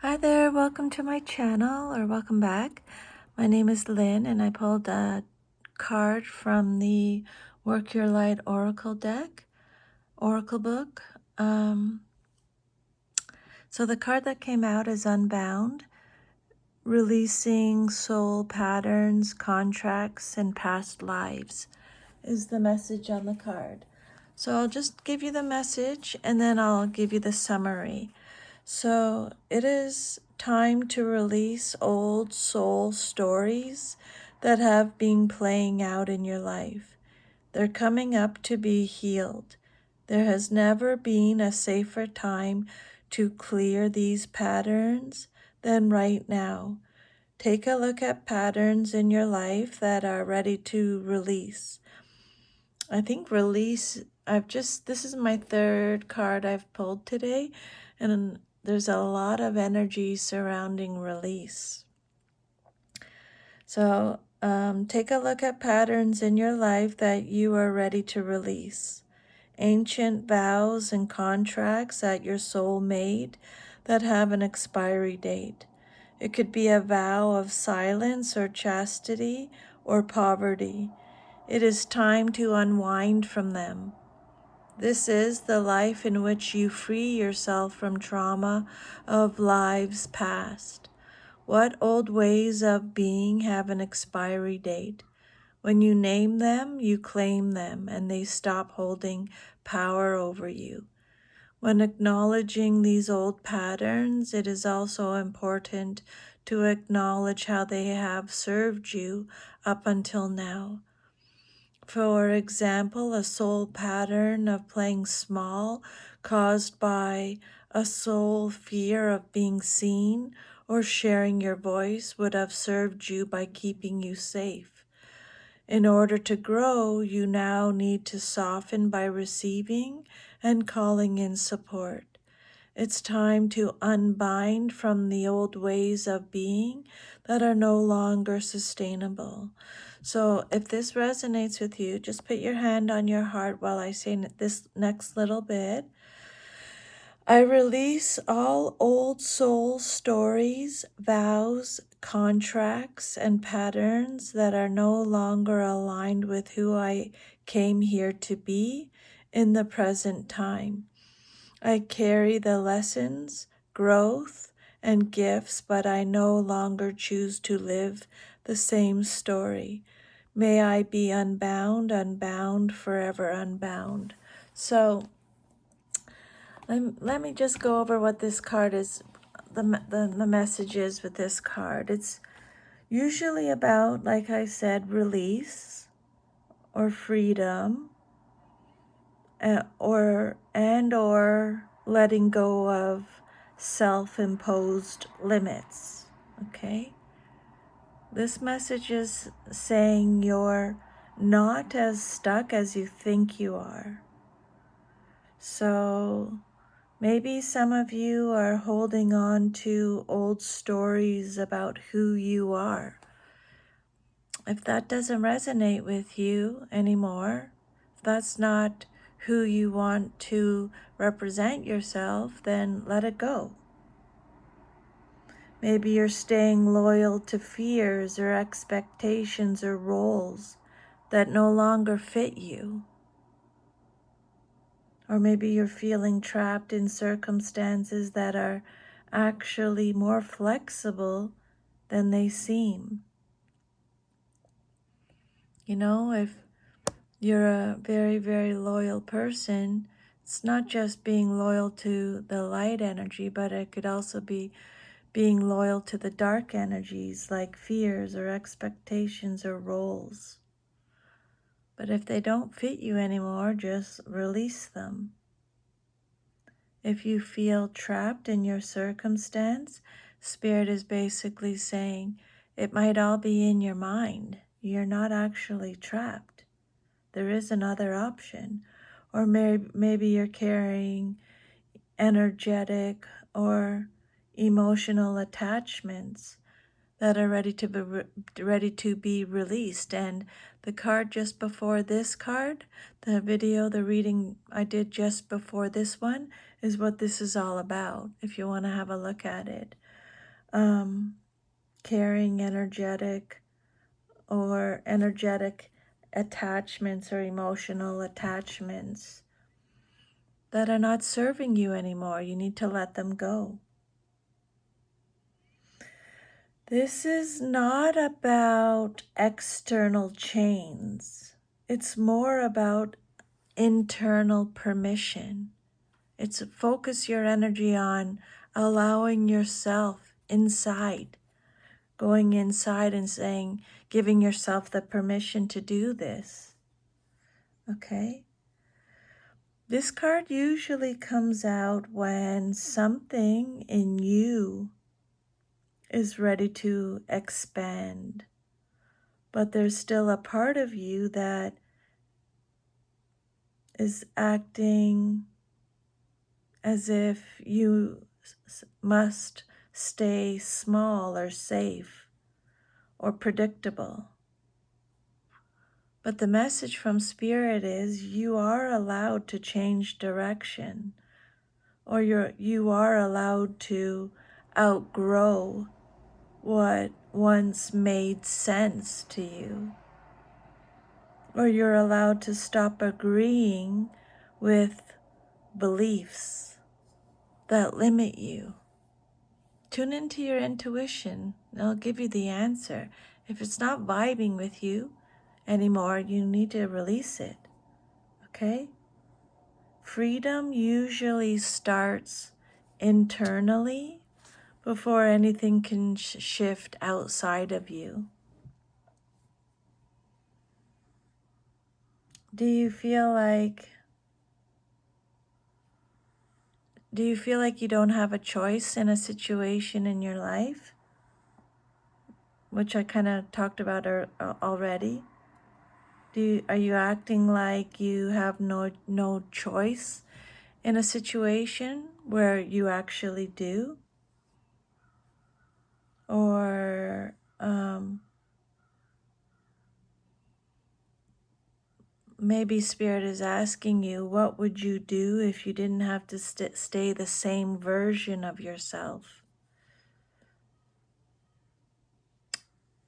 Hi there, welcome to my channel, or welcome back. My name is Lynn, and I pulled a card from the Work Your Light Oracle deck, Oracle book. So the card that came out is Unbound, releasing soul patterns, contracts, and past lives is the message on the card. So I'll just give you the message and then I'll give you the summary. So it is time to release old soul stories that have been playing out in your life. They're coming up to be healed. There has never been a safer time to clear these patterns than right now. Take a look at patterns in your life that are ready to release. I think release, this is my third card I've pulled today, and there's a lot of energy surrounding release. So take a look at patterns in your life that you are ready to release. Ancient vows and contracts that your soul made that have an expiry date. It could be a vow of silence or chastity or poverty. It is time to unwind from them. This is the life in which you free yourself from trauma of lives past. What old ways of being have an expiry date? When you name them, you claim them, and they stop holding power over you. When acknowledging these old patterns, it is also important to acknowledge how they have served you up until now. For example, a soul pattern of playing small caused by a soul fear of being seen or sharing your voice would have served you by keeping you safe. In order to grow, you now need to soften by receiving and calling in support. It's time to unbind from the old ways of being that are no longer sustainable. So if this resonates with you, just put your hand on your heart while I say this next little bit. I release all old soul stories, vows, contracts, and patterns that are no longer aligned with who I came here to be in the present time. I carry the lessons, growth, and gifts, but I no longer choose to live the same story. May I be unbound, unbound, forever unbound. So let me just go over what this card is, the message is with this card. It's usually about, like I said, release or freedom, or letting go of self-imposed limits. Okay, this message is saying you're not as stuck as you think you are. So maybe some of you are holding on to old stories about who you are. If that doesn't resonate with you anymore, if that's not who you want to represent yourself, then let it go. Maybe you're staying loyal to fears or expectations or roles that no longer fit you. Or maybe you're feeling trapped in circumstances that are actually more flexible than they seem. You know, if you're a very, very loyal person, it's not just being loyal to the light energy, but it could also be being loyal to the dark energies like fears or expectations or roles. But if they don't fit you anymore, just release them. If you feel trapped in your circumstance, Spirit is basically saying it might all be in your mind. You're not actually trapped. There is another option. Or maybe you're carrying energetic or emotional attachments that are ready to be released. And the card just before this card, the video, the reading I did just before this one, is what this is all about, if you want to have a look at it. Caring, energetic, or energetic attachments or emotional attachments that are not serving you anymore. You need to let them go. This is not about external chains. It's more about internal permission. It's focus your energy on allowing yourself inside, going inside and saying, giving yourself the permission to do this. Okay? This card usually comes out when something in you is ready to expand, but there's still a part of you that is acting as if you must stay small or safe or predictable. But the message from Spirit is you are allowed to change direction, or you are allowed to outgrow what once made sense to you, or you're allowed to stop agreeing with beliefs that limit you. Tune into your intuition. It'll give you the answer. If it's not vibing with you anymore, you need to release it. Okay? Freedom usually starts internally before anything can shift outside of you. Do you feel like you don't have a choice in a situation in your life? Which I kind of talked about already. Are you acting like you have no choice in a situation where you actually do? Or maybe Spirit is asking you, what would you do if you didn't have to stay the same version of yourself?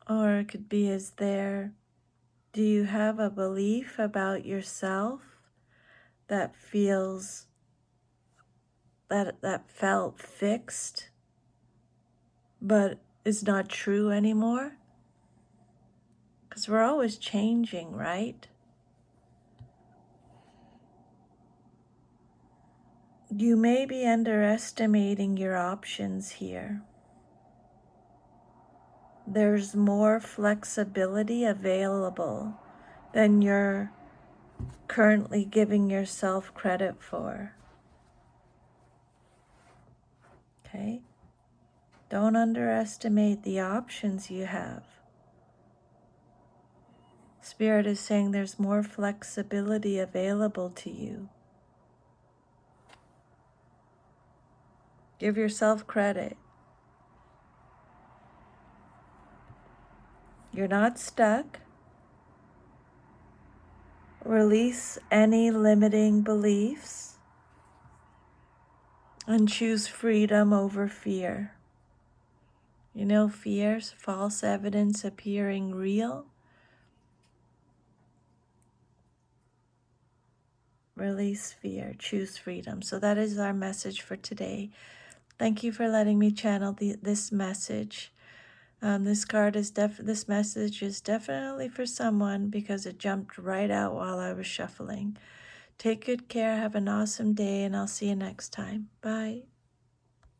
Or it could be, do you have a belief about yourself that felt fixed but is not true anymore? Because we're always changing, right? You may be underestimating your options here. There's more flexibility available than you're currently giving yourself credit for. Okay? Don't underestimate the options you have. Spirit is saying there's more flexibility available to you. Give yourself credit. You're not stuck. Release any limiting beliefs and choose freedom over fear. You know, fear's false evidence appearing real. Release fear, choose freedom. So that is our message for today. Thank you for letting me channel this message. This message is definitely for someone because it jumped right out while I was shuffling. Take good care, have an awesome day, and I'll see you next time. Bye.